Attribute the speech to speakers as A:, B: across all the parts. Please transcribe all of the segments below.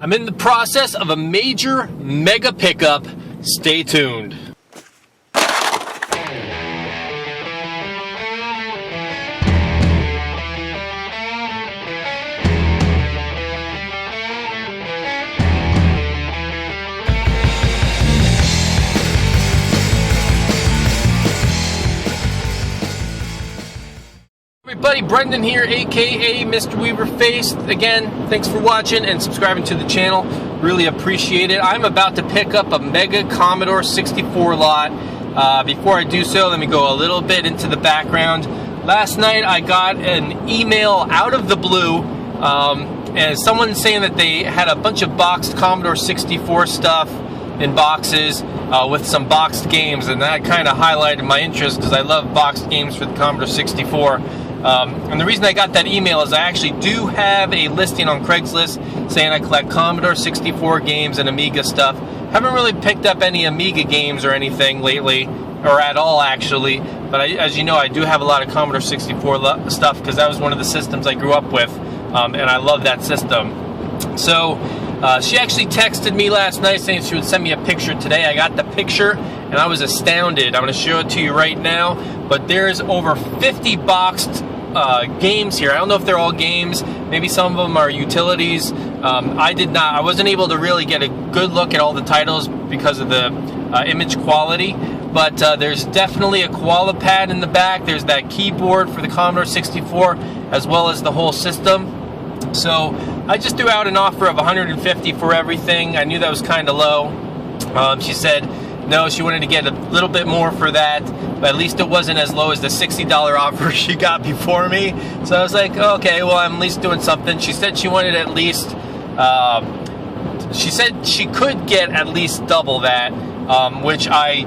A: I'm in the process of a major mega pickup. Stay tuned. Everybody, Brendan here, aka Mr. Weaver Face. Again, thanks for watching and subscribing to the channel. Really appreciate it. I'm about to pick up a mega Commodore 64 lot. Before I do so, let me go a little bit into the background. Last night I got an email out of the blue, and someone saying that they had a bunch of boxed Commodore 64 stuff in boxes with some boxed games, and that kind of highlighted my interest because I love boxed games for the Commodore 64. And the reason I got that email is I actually do have a listing on Craigslist saying I collect Commodore 64 games and Amiga stuff. Haven't really picked up any Amiga games or anything lately, or at all actually, but as you know, I do have a lot of Commodore 64 stuff because that was one of the systems I grew up with, and I love that system. So she actually texted me last night saying she would send me a picture today. I got the picture and I was astounded. I'm going to show it to you right now, but there's over 50 boxed games here. I don't know if they're all games. Maybe some of them are utilities. I wasn't able to really get a good look at all the titles because of the image quality, but there's definitely a koala pad in the back. There's that keyboard for the Commodore 64 as well as the whole system. So I just threw out an offer of $150 for everything. I knew that was kind of low. She said no, she wanted to get a little bit more for that, but at least it wasn't as low as the $60 offer she got before me. So I was like, okay, well, I'm at least doing something. She said she wanted at least, she said she could get at least double that, which I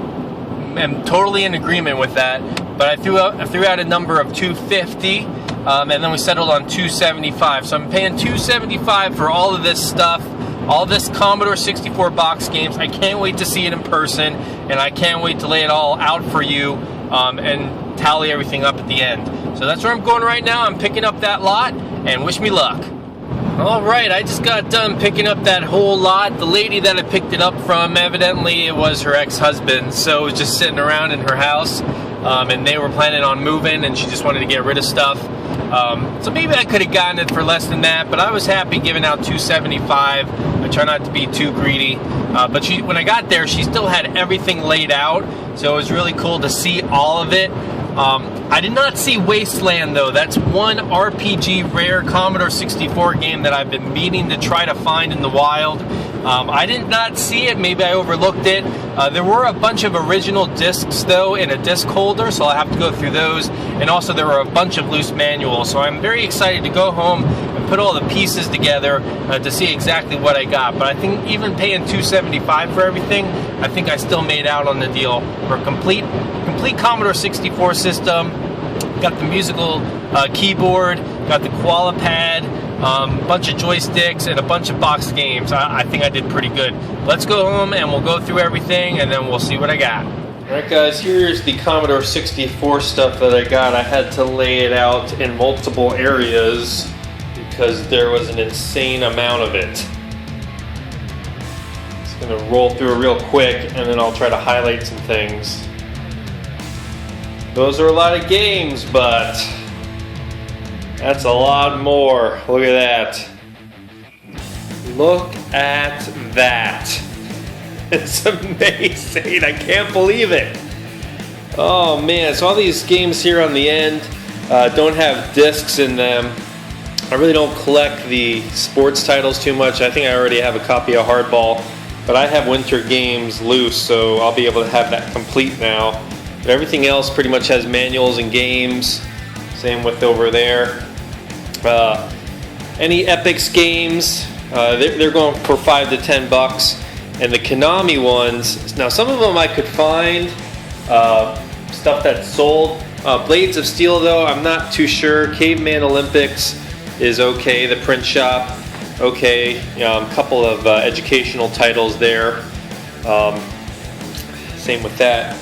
A: am totally in agreement with that. But I threw out a number of $250, and then we settled on $275. So I'm paying $275 for all of this stuff. All this Commodore 64 box games. I can't wait to see it in person, and I can't wait to lay it all out for you and tally everything up at the end. So that's where I'm going right now. I'm picking up that lot, and wish me luck. Alright, I just got done picking up that whole lot. The lady that I picked it up from, evidently it was her ex-husband, so it was just sitting around in her house, and they were planning on moving, and she just wanted to get rid of stuff. So maybe I could have gotten it for less than that, but I was happy giving out $275. I try not to be too greedy, but when I got there, she still had everything laid out, so it was really cool to see all of it. I did not see Wasteland though. That's one RPG rare Commodore 64 game that I've been meaning to try to find in the wild. I did not see it. Maybe I overlooked it. There were a bunch of original discs though in a disc holder, so I'll have to go through those. And also there were a bunch of loose manuals. So I'm very excited to go home and put all the pieces together to see exactly what I got. But I think even paying $275 for everything, I think I still made out on the deal for a complete Commodore 64 system. Got the musical keyboard, got the koala pad, bunch of joysticks, and a bunch of boxed games. I think I did pretty good. Let's go home and we'll go through everything and then we'll see what I got. Alright guys, here's the Commodore 64 stuff that I got. I had to lay it out in multiple areas because there was an insane amount of it. Just going to roll through it real quick and then I'll try to highlight some things. Those are a lot of games, but that's a lot more. Look at that. Look at that. It's amazing. I can't believe it. Oh man, so all these games here on the end don't have discs in them. I really don't collect the sports titles too much. I think I already have a copy of Hardball, but I have Winter Games loose, so I'll be able to have that complete now. But everything else pretty much has manuals and games. Same with over there. Any Epix games, they're going for $5 to $10. And the Konami ones, now some of them I could find, stuff that's sold. Blades of Steel though, I'm not too sure. Caveman Olympics is okay. The print shop, okay. A couple of educational titles there. Same with that.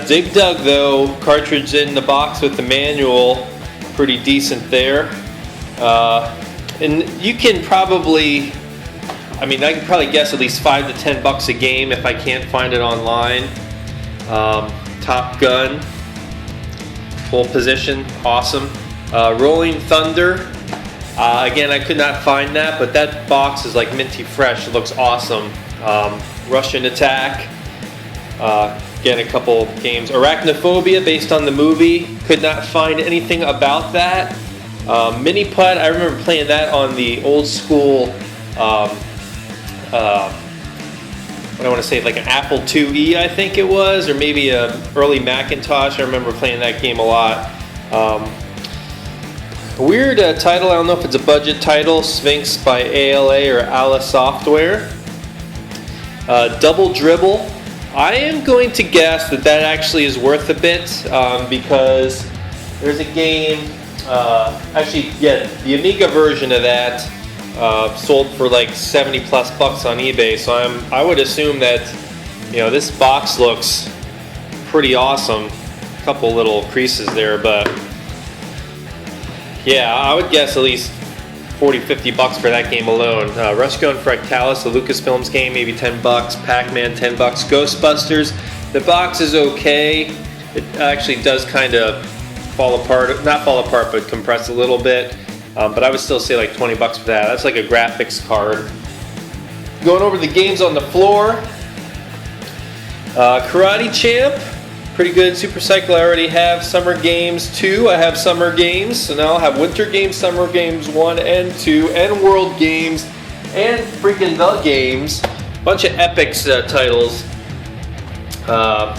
A: Dig Dug though, cartridge in the box with the manual, pretty decent there. And you can probably, I mean, I could probably guess at least $5 to $10 a game if I can't find it online. Top Gun, Pole Position, awesome. Rolling Thunder, again, I could not find that, but that box is like minty fresh. It looks awesome. Russian Attack, again, a couple games. Arachnophobia, based on the movie, could not find anything about that. Mini Putt, I remember playing that on the old school, what I want to say, like an Apple IIe, I think it was, or maybe an early Macintosh. I remember playing that game a lot. Weird title, I don't know if it's a budget title, Sphinx by ALA or ALA Software. Double Dribble, I am going to guess that that actually is worth a bit, because there's a game, actually, yeah, the Amiga version of that sold for like 70 plus bucks on eBay, so I would assume that, you know, this box looks pretty awesome. A couple little creases there, but yeah, I would guess at least 40-50 bucks for that game alone. Rush Gun Fractalis, the Lucasfilms game, maybe 10 bucks. Pac-Man, 10 bucks. Ghostbusters, the box is okay. It actually does kind of fall apart, not fall apart, but compress a little bit. But I would still say like 20 bucks for that. That's like a graphics card. Going over the games on the floor. Karate Champ, pretty good. Super Cycle, I already have. Summer Games 2, I have Summer Games. So now I'll have Winter Games, Summer Games 1 and 2, and World Games, and freaking The Games. Bunch of Epics titles.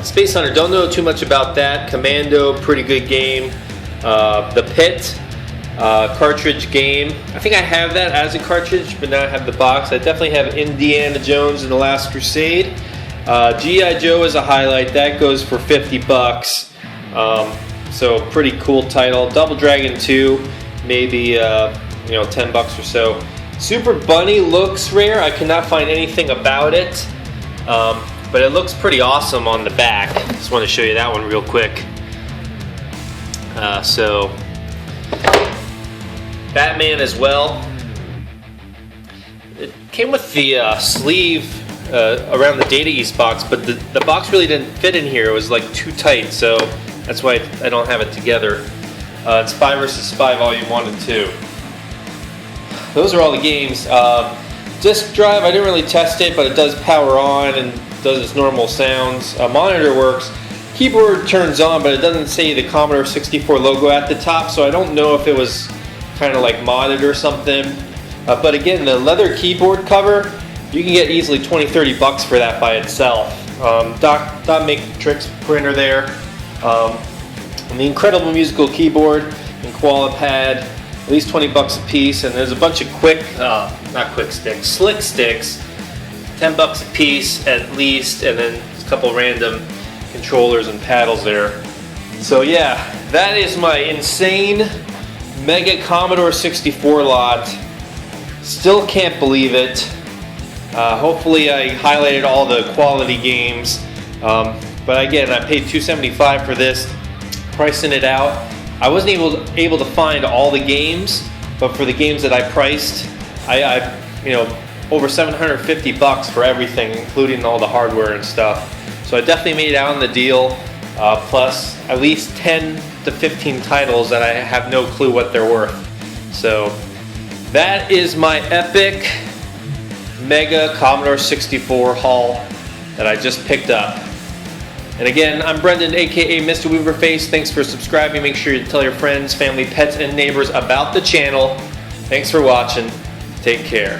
A: Space Hunter, don't know too much about that. Commando, pretty good game. The Pit, cartridge game. I think I have that as a cartridge, but now I have the box. I definitely have Indiana Jones and the Last Crusade. G.I. Joe is a highlight. That goes for 50 bucks. So pretty cool title. Double Dragon 2, maybe 10 bucks or so. Super Bunny looks rare. I cannot find anything about it, but it looks pretty awesome on the back. Just want to show you that one real quick. So Batman as well. It came with the sleeve around the Data East box, but the box really didn't fit in here. It was like too tight, so that's why I don't have it together. It's Spy vs. Spy Volume 1 and 2. Those are all the games. Disk drive, I didn't really test it, but it does power on and does its normal sounds. Monitor works. Keyboard turns on, but it doesn't say the Commodore 64 logo at the top, so I don't know if it was kind of like modded or something. But again, the leather keyboard cover, you can get easily 20-30 bucks for that by itself. Dot Matrix printer there. And the incredible musical keyboard and koala pad, at least 20 bucks a piece. And there's a bunch of slick sticks, 10 bucks a piece at least, and then a couple random controllers and paddles there. So yeah, that is my insane Mega Commodore 64 lot. Still can't believe it. Hopefully I highlighted all the quality games. But again, I paid $275 for this, pricing it out. I wasn't able to find all the games, but for the games that I priced, I over 750 bucks for everything, including all the hardware and stuff. So I definitely made it out on the deal, plus at least 10 to 15 titles that I have no clue what they're worth. So that is my epic Mega Commodore 64 haul that I just picked up. And again, I'm Brendan, aka Mr. Weaverface. Thanks for subscribing. Make sure you tell your friends, family, pets, and neighbors about the channel. Thanks for watching. Take care.